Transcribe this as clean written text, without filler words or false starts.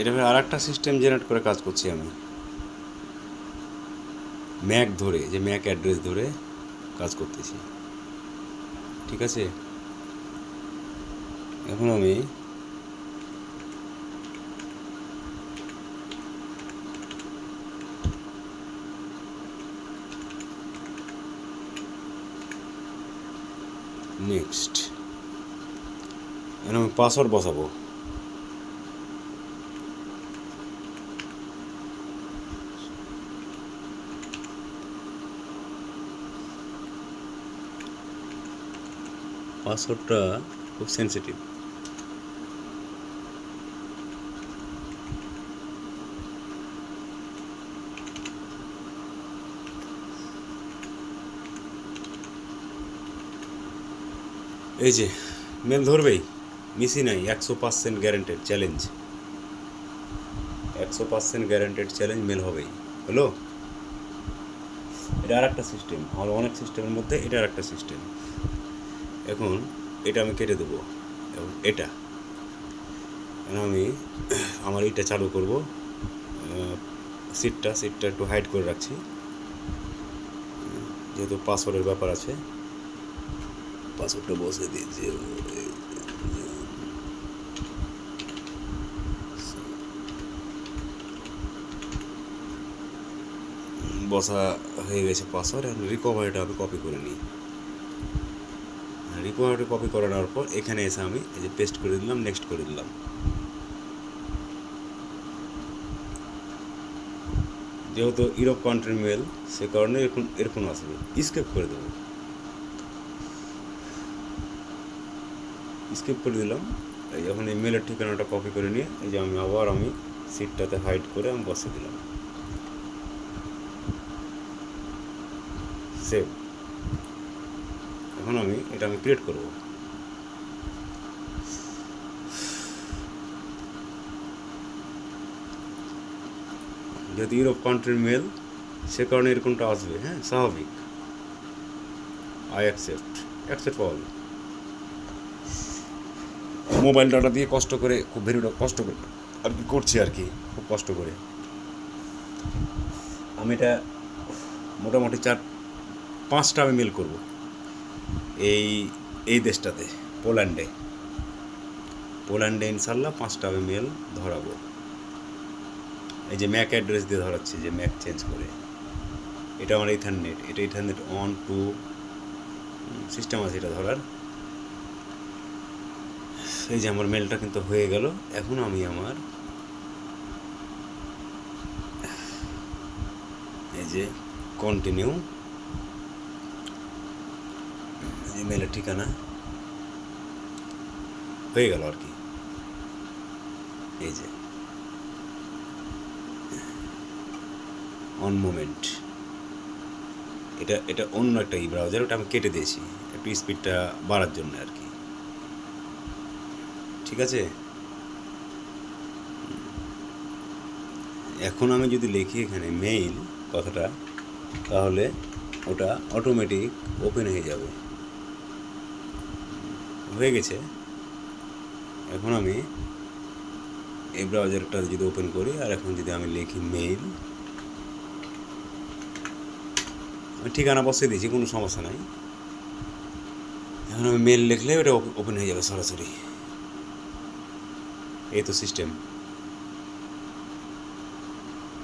এটা আর একটা system generate করে কাজ করছি আমি, ম্যাক ধরে, যে ম্যাক অ্যাড্রেস ধরে কাজ করতেছি। ঠিক আছে, এখন আমি নেক্সট, এখন আমি পাসওয়ার্ড বসাবো। পাসওয়ার্ডটা খুব সেন্সিটিভ। এই যে মেল ধরবেই, মিসই নাই, 100% গ্যারান্টেড চ্যালেঞ্জ, 100% গ্যারান্টেড চ্যালেঞ্জ মেল হবেই। হলো, এটা আর একটা সিস্টেম, আমার অনেক সিস্টেমের মধ্যে এটা আর একটা সিস্টেম। এখন এটা আমি কেটে দেবো, এবং এটা আমি আমার এটা চালু করব। সিটটা একটু হাইড করে রাখছি, যেহেতু পাসওয়ার্ডের ব্যাপার আছে। পাসওয়ার্ডটা বসে দিয়েছি, বসা হয়ে গেছে পাসওয়ার্ড। এখন রিকভারিটা আমি কপি করে নিই। রিকভারিটা কপি করে নেওয়ার পর এখানে এসে আমি এই যে পেস্ট করে দিলাম, নেক্সট করে দিলাম। যেহেতু ইউরোপ কান্ট্রির মেল, সে কারণে এরকম আসবে, স্কেপ করে দেবো, স্কিপ করে দিলাম। এই যখন এই মেলের ঠিকানাটা কপি করে নিয়ে এই যে আমি সিটটাতে হাইড করে আমি বসে দিলাম, সেভ। এখন এটা ক্রিয়েট করব। যেহেতু ইউরোপ কান্ট্রির মেল, সে কারণে এরকমটা আসবে। হ্যাঁ, স্বাভাবিক। I accept all. Mobile data দিয়ে কষ্ট করে, খুব কষ্ট করে আর কি করছি, আর কি খুব কষ্ট করে আমি এটা মোটামুটি 4-5টা আমি মেল করব এই দেশটাতে, পোল্যান্ডে ইনশাল্লাহ 5টা আমি মেল ধরাবো। এই যে ম্যাক অ্যাড্রেস দিয়ে ধরাচ্ছি, যে ম্যাক চেঞ্জ করে। এটা আমার ইথারনেট 1-2 সিস্টেম আছে এটা ধরার। এই যে আমার মেলটা কিন্তু হয়ে গেল। এখন আমি আমার এই যে কন্টিনিউ, এই মেলের ঠিকানা হয়ে গেল আর কি। এই যে অন মোমেন্ট, এটা অন্য একটা ব্রাউজার, ওটা আমি কেটে দিয়েছি একটু স্পিডটা বাড়ার জন্য আর কি। ঠিক আছে, এখন আমি যদি লিখি এখানে মেইল কথাটা, তাহলে ওটা অটোমেটিক ওপেন হয়ে যাবে। হয়ে গেছে। এখন আমি এই ব্রাউজারটা যদি ওপেন করি, আর এখন যদি আমি লিখি মেইল, আমি ঠিকানা বসিয়ে দিয়েছি, কোনো সমস্যা নাই। এখন আমি মেল লিখলে ওটা ওপেন হয়ে যাবে সরাসরি। এই তো সিস্টেম।